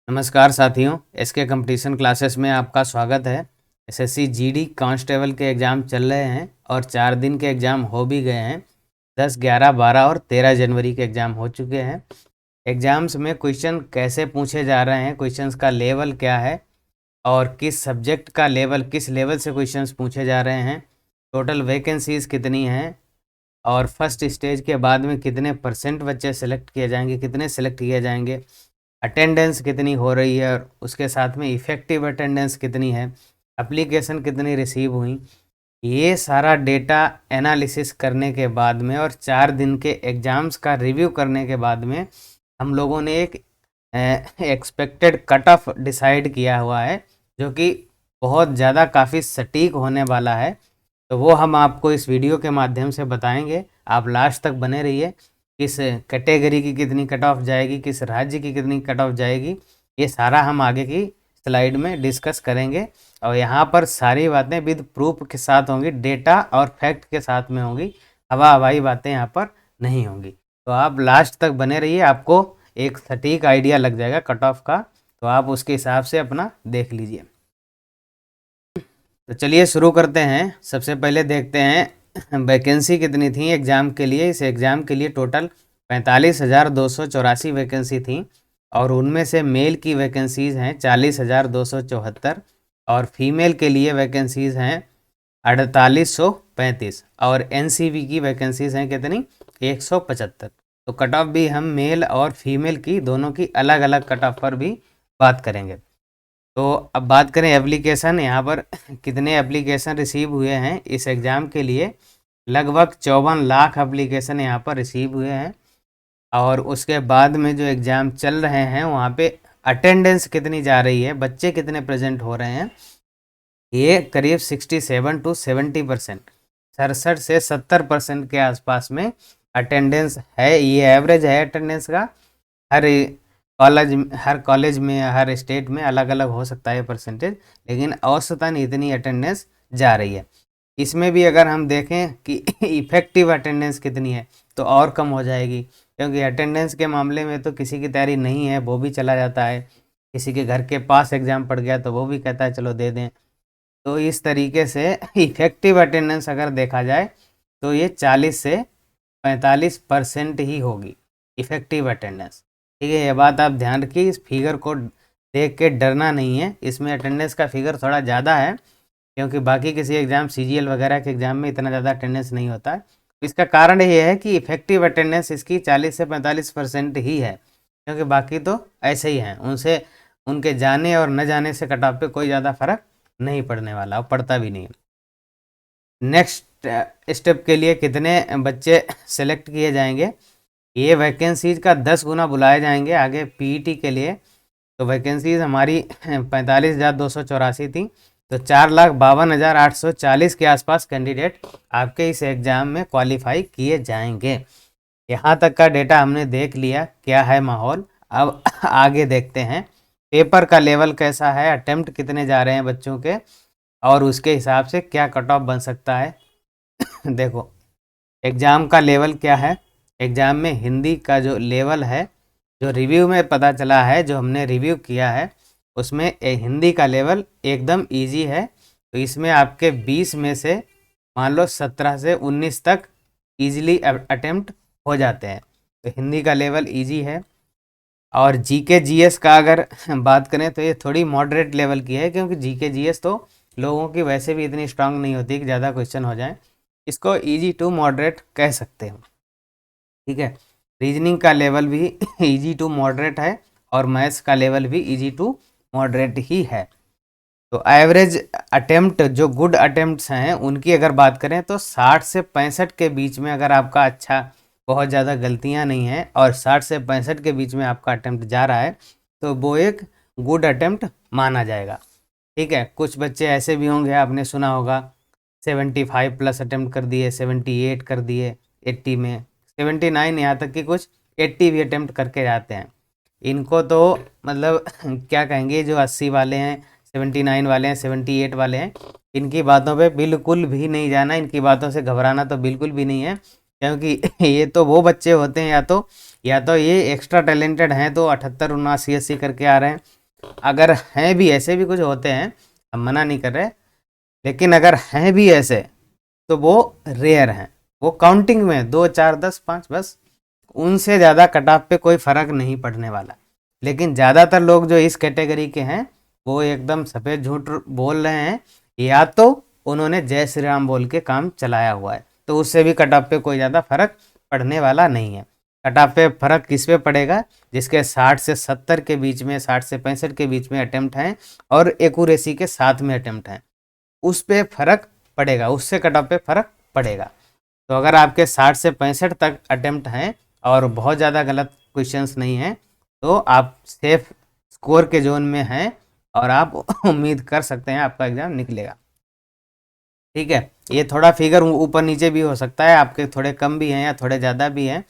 नमस्कार साथियों, SK competition classes में आपका स्वागत है। एसएससी जीडी कांस्टेबल के एग्ज़ाम चल रहे हैं और 4 दिन के एग्ज़ाम हो भी गए हैं। 10, 11, 12 और 13 जनवरी के एग्ज़ाम हो चुके हैं। एग्ज़ाम्स में क्वेश्चन कैसे पूछे जा रहे हैं, क्वेश्चंस का लेवल क्या है और किस सब्जेक्ट का लेवल, किस लेवल से क्वेश्चंस पूछे जा रहे हैं, टोटल वैकेंसीज़ कितनी हैं और फर्स्ट स्टेज के बाद में कितने % बच्चे सेलेक्ट किए जाएंगे, कितने सेलेक्ट किए जाएंगे, अटेंडेंस कितनी हो रही है और उसके साथ में इफ़ेक्टिव अटेंडेंस कितनी है, एप्लीकेशन कितनी रिसीव हुई, ये सारा डेटा एनालिसिस करने के बाद में और 4 दिन के एग्ज़ाम्स का रिव्यू करने के बाद में हम लोगों ने एक एक्सपेक्टेड कट ऑफ डिसाइड किया हुआ है, जो कि बहुत ज़्यादा काफ़ी सटीक होने वाला है। तो वो हम आपको इस वीडियो के माध्यम से बताएंगे। आप लास्ट तक बने रहिए। किस कैटेगरी की कितनी कट ऑफ जाएगी, किस राज्य की कितनी कट ऑफ जाएगी, ये सारा हम आगे की स्लाइड में डिस्कस करेंगे। और यहाँ पर सारी बातें विद प्रूफ के साथ होंगी, डेटा और फैक्ट के साथ में होंगी, हवा हवाई बातें यहाँ पर नहीं होंगी। तो आप लास्ट तक बने रहिए, आपको एक सटीक आइडिया लग जाएगा कट ऑफ का। तो आप उसके हिसाब से अपना देख लीजिए। तो चलिए शुरू करते हैं। सबसे पहले देखते हैं वैकेंसी कितनी थी एग्ज़ाम के लिए। इस एग्ज़ाम के लिए टोटल 45,284 वैकेंसी थी और उनमें से मेल की वैकेंसीज़ हैं 40,274 और फीमेल के लिए वैकेंसीज़ हैं 4835 और एनसीवी की वैकेंसीज़ हैं कितनी, 175। तो कट ऑफ भी हम मेल और फीमेल की दोनों की अलग अलग कट ऑफ पर भी बात करेंगे। तो अब बात करें एप्लीकेशन, यहाँ पर कितने एप्लीकेशन रिसीव हुए हैं इस एग्ज़ाम के लिए। लगभग 54 लाख एप्लीकेशन यहाँ पर रिसीव हुए हैं। और उसके बाद में जो एग्ज़ाम चल रहे हैं वहाँ पे अटेंडेंस कितनी जा रही है, बच्चे कितने प्रेजेंट हो रहे हैं, ये करीब 67 टू 70%, 67 से 70% के आसपास में अटेंडेंस है। ये एवरेज है अटेंडेंस का। हर हर कॉलेज में, हर स्टेट में अलग अलग हो सकता है परसेंटेज, लेकिन औसतन इतनी अटेंडेंस जा रही है। इसमें भी अगर हम देखें कि इफ़ेक्टिव अटेंडेंस कितनी है तो और कम हो जाएगी, क्योंकि अटेंडेंस के मामले में तो किसी की तैयारी नहीं है वो भी चला जाता है, किसी के घर के पास एग्ज़ाम पड़ गया तो वो भी कहता है चलो दे दें। तो इस तरीके से इफ़ेक्टिव अटेंडेंस अगर देखा जाए तो ये 40 से 45% ही होगी इफ़ेक्टिव अटेंडेंस। ठीक है, ये बात आप ध्यान रखिए। इस फिगर को देख के डरना नहीं है, इसमें अटेंडेंस का फिगर थोड़ा ज़्यादा है, क्योंकि बाकी किसी एग्ज़ाम सीजीएल वगैरह के एग्ज़ाम में इतना ज़्यादा अटेंडेंस नहीं होता है। इसका कारण ये है कि इफ़ेक्टिव अटेंडेंस इसकी 40 से 45% ही है, क्योंकि बाकी तो ऐसे ही हैं। उनसे उनके जाने और न जाने से कट ऑफ पे कोई ज़्यादा फर्क नहीं पड़ने वाला और पड़ता भी नहीं। नेक्स्ट स्टेप के लिए कितने बच्चे सेलेक्ट किए जाएंगे, ये वैकेंसीज का 10 गुना बुलाए जाएंगे आगे पीईटी के लिए। तो वैकेंसीज हमारी 45,284 थी, तो 4,52,840 के आसपास कैंडिडेट आपके इस एग्ज़ाम में क्वालिफाई किए जाएंगे। यहाँ तक का डेटा हमने देख लिया क्या है माहौल। अब आगे देखते हैं पेपर का लेवल कैसा है, अटेम्प्ट कितने जा रहे हैं बच्चों के और उसके हिसाब से क्या कट ऑफ बन सकता है। देखो एग्ज़ाम का लेवल क्या है। एग्ज़ाम में हिंदी का जो लेवल है, जो रिव्यू में पता चला है, जो हमने रिव्यू किया है, उसमें हिंदी का लेवल एकदम इजी है। तो इसमें आपके 20 में से मान लो 17 से 19 तक ईजिली अटेम्प्ट हो जाते हैं। तो हिंदी का लेवल इजी है। और जीके जीएस का अगर बात करें तो ये थोड़ी मॉडरेट लेवल की है, क्योंकि जीके जीएस तो लोगों की वैसे भी इतनी स्ट्रांग नहीं होती कि ज़्यादा क्वेश्चन हो जाए। इसको इजी टू मॉडरेट कह सकते हो। ठीक है, रीजनिंग का लेवल भी इजी टू मॉडरेट है और मैथ्स का लेवल भी इजी टू मॉडरेट ही है। तो एवरेज अटेम्प्ट, जो गुड अटेम्प्ट्स हैं उनकी अगर बात करें तो 60 से 65 के बीच में अगर आपका अच्छा, बहुत ज़्यादा गलतियां नहीं हैं और 60 से 65 के बीच में आपका अटेम्प्ट जा रहा है तो वो एक गुड अटेम्प्ट माना जाएगा। ठीक है, कुछ बच्चे ऐसे भी होंगे, आपने सुना होगा 75 प्लस अटेम्प्ट कर दिए, 78 कर दिए, 80 में 79, यहाँ तक कि कुछ 80 भी अटेम्प्ट करके जाते हैं। इनको तो मतलब क्या कहेंगे, जो 80 वाले हैं, 79 वाले हैं, 78 वाले हैं, इनकी बातों पे बिल्कुल भी नहीं जाना, इनकी बातों से घबराना तो बिल्कुल भी नहीं है, क्योंकि ये तो वो बच्चे होते हैं या तो ये एक्स्ट्रा टैलेंटेड हैं तो 78, 79, 80 करके आ रहे हैं, अगर हैं भी, ऐसे भी कुछ होते हैं, हम मना नहीं कर रहे, लेकिन अगर हैं भी ऐसे तो वो रेयर हैं, वो काउंटिंग में 2 4 10 5 बस, उनसे ज़्यादा कट ऑफ पे कोई फ़र्क नहीं पड़ने वाला। लेकिन ज़्यादातर लोग जो इस कैटेगरी के हैं वो एकदम सफ़ेद झूठ बोल रहे हैं, या तो उन्होंने जय श्री राम बोल के काम चलाया हुआ है, तो उससे भी कट ऑफ पे कोई ज़्यादा फर्क पड़ने वाला नहीं है। कट ऑफ पे फर्क किस पे पड़ेगा, जिसके 60 से 70 के बीच में, 60 से 65 के बीच में अटेम्प्ट हैं और एक्यूरेसी के साथ में अटेम्प्ट हैं, उस पे फर्क पड़ेगा, उससे कट ऑफ पे फर्क पड़ेगा। तो अगर आपके 60 से 65 तक अटेम्प्ट हैं और बहुत ज़्यादा गलत क्वेश्चंस नहीं हैं, तो आप सेफ स्कोर के जोन में हैं और आप उम्मीद कर सकते हैं आपका एग्ज़ाम निकलेगा। ठीक है, ये थोड़ा फिगर ऊपर नीचे भी हो सकता है, आपके थोड़े कम भी हैं या थोड़े ज़्यादा भी हैं,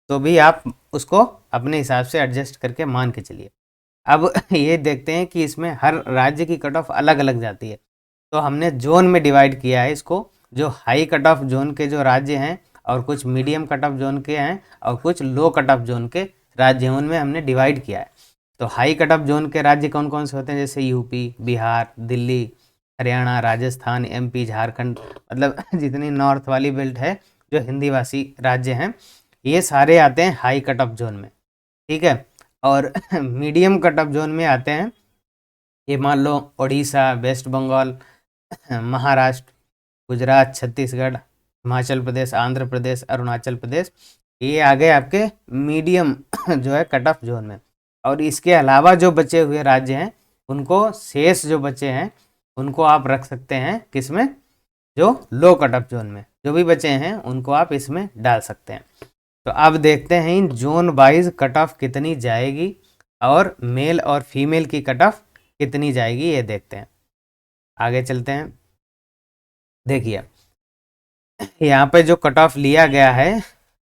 तो भी आप उसको अपने हिसाब से एडजस्ट करके मान के चलिए। अब ये देखते हैं कि इसमें हर राज्य की कट ऑफ अलग अलग जाती है, तो हमने जोन में डिवाइड किया है इसको। जो हाई कट ऑफ जोन के जो राज्य हैं और कुछ मीडियम कट ऑफ जोन के हैं और कुछ लो कट ऑफ जोन के राज्य हैं, उनमें हमने डिवाइड किया है। तो हाई कट ऑफ जोन के राज्य कौन कौन से होते हैं, जैसे यूपी, बिहार, दिल्ली, हरियाणा, राजस्थान, एमपी, झारखंड, मतलब जितनी नॉर्थ वाली बेल्ट है, जो हिंदी भाषी राज्य हैं, ये सारे आते हैं हाई कट ऑफ जोन में। ठीक है, और मीडियम कट ऑफ जोन में आते हैं, ये मान लो उड़ीसा, वेस्ट बंगाल, महाराष्ट्र, गुजरात, छत्तीसगढ़, हिमाचल प्रदेश, आंध्र प्रदेश, अरुणाचल प्रदेश, ये आ गए आपके मीडियम जो है कट ऑफ जोन में। और इसके अलावा जो बचे हुए राज्य हैं, उनको शेष जो बचे हैं उनको आप रख सकते हैं किस में, जो लो कट ऑफ जोन में, जो भी बचे हैं उनको आप इसमें डाल सकते हैं। तो अब देखते हैं इन जोन वाइज कट ऑफ कितनी जाएगी और मेल और फीमेल की कट ऑफ कितनी जाएगी, ये देखते हैं। आगे चलते हैं। देखिए यहाँ पे जो कट ऑफ लिया गया है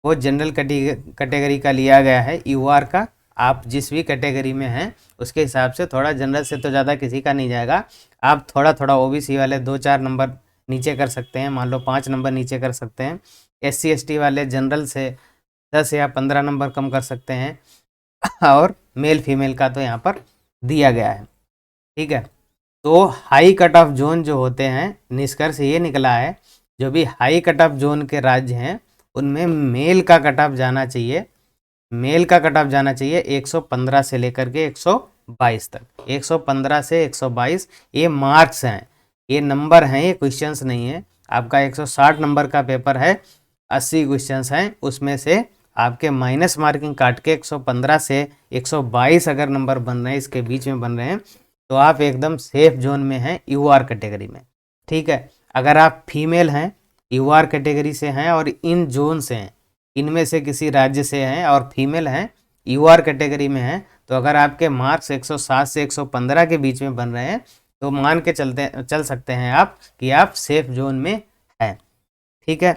वो जनरल कैटेगरी का लिया गया है, यूआर का। आप जिस भी कैटेगरी में हैं उसके हिसाब से, थोड़ा जनरल से तो ज़्यादा किसी का नहीं जाएगा। आप थोड़ा थोड़ा ओबीसी वाले 2 4 नंबर नीचे कर सकते हैं, मान लो 5 नंबर नीचे कर सकते हैं। एससी एसटी वाले जनरल से 10 या 15 नंबर कम कर सकते हैं। और मेल फीमेल का तो यहाँ पर दिया गया है। ठीक है, तो हाई कट ऑफ जोन जो होते हैं, निष्कर्ष ये निकला है, जो भी हाई कट ऑफ जोन के राज्य हैं उनमें मेल का कट ऑफ जाना चाहिए, मेल का कट ऑफ जाना चाहिए 115 से लेकर के 122 तक। 115 से 122 ये मार्क्स हैं, ये नंबर हैं, ये क्वेश्चंस नहीं है। आपका 160 नंबर का पेपर है, 80 क्वेश्चंस हैं, उसमें से आपके माइनस मार्किंग काट के 115 से 122 अगर नंबर बन रहे हैं, इसके बीच में बन रहे हैं, तो आप एकदम सेफ जोन में हैं यूआर कैटेगरी में। ठीक है, अगर आप फीमेल हैं, यूआर कैटेगरी से हैं और इन जोन से हैं, इनमें से किसी राज्य से हैं और फीमेल हैं, यूआर कैटेगरी में हैं, तो अगर आपके मार्क्स 107 से 115 के बीच में बन रहे हैं, तो मान के चल सकते हैं आप कि आप सेफ जोन में हैं। ठीक है,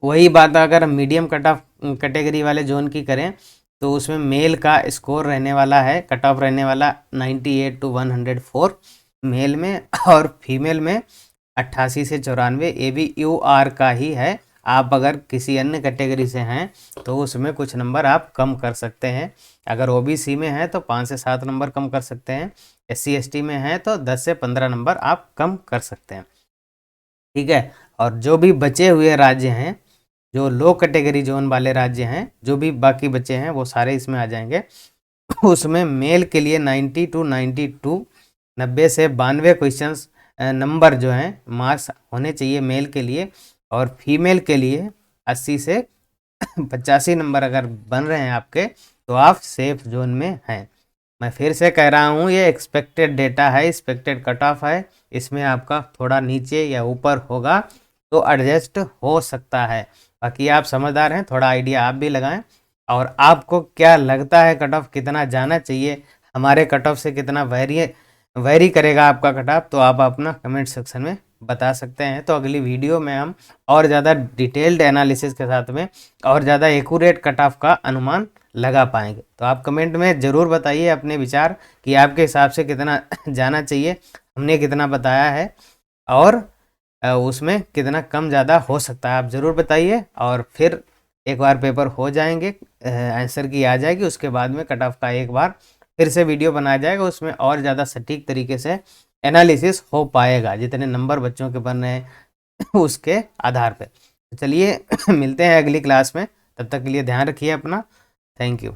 वही बात अगर मीडियम कट ऑफ कैटेगरी वाले जोन की करें, तो उसमें मेल का स्कोर रहने वाला है, कट ऑफ रहने वाला 98 to 104 मेल में, और फीमेल में 88 से 94, ये भी यूआर का ही है। आप अगर किसी अन्य कैटेगरी से हैं तो उसमें कुछ नंबर आप कम कर सकते हैं। अगर ओबीसी में हैं तो 5 से 7 नंबर कम कर सकते हैं, एससी एसटी में हैं तो 10 से 15 नंबर आप कम कर सकते हैं। ठीक है, और जो भी बचे हुए राज्य हैं, जो लो कैटेगरी जोन वाले राज्य हैं, जो भी बाकी बचे हैं वो सारे इसमें आ जाएंगे। उसमें मेल के लिए 90 to 92, 90 से 92 क्वेश्चंस नंबर जो हैं मार्क्स होने चाहिए मेल के लिए, और फीमेल के लिए 80 से 85 नंबर अगर बन रहे हैं आपके, तो आप सेफ जोन में हैं। मैं फिर से कह रहा हूँ, ये एक्सपेक्टेड डेटा है, एक्सपेक्टेड कट ऑफ है, इसमें आपका थोड़ा नीचे या ऊपर होगा तो एडजस्ट हो सकता है। बाकी आप समझदार हैं, थोड़ा आइडिया आप भी लगाएं। और आपको क्या लगता है कट ऑफ कितना जाना चाहिए, हमारे कट ऑफ से कितना वेरी करेगा आपका कट ऑफ, तो आप अपना कमेंट सेक्शन में बता सकते हैं। तो अगली वीडियो में हम और ज़्यादा डिटेल्ड एनालिसिस के साथ में और ज़्यादा एक्यूरेट कट ऑफ का अनुमान लगा पाएंगे। तो आप कमेंट में ज़रूर बताइए अपने विचार कि आपके हिसाब से कितना जाना चाहिए, हमने कितना बताया है, और उसमें कितना कम ज़्यादा हो सकता है, आप ज़रूर बताइए। और फिर एक बार पेपर हो जाएंगे, आंसर की आ जाएगी, उसके बाद में कट ऑफ का एक बार फिर से वीडियो बनाया जाएगा, उसमें और ज़्यादा सटीक तरीके से एनालिसिस हो पाएगा जितने नंबर बच्चों के बन रहे हैं उसके आधार पे। चलिए मिलते हैं अगली क्लास में, तब तक के लिए ध्यान रखिए अपना। Thank you.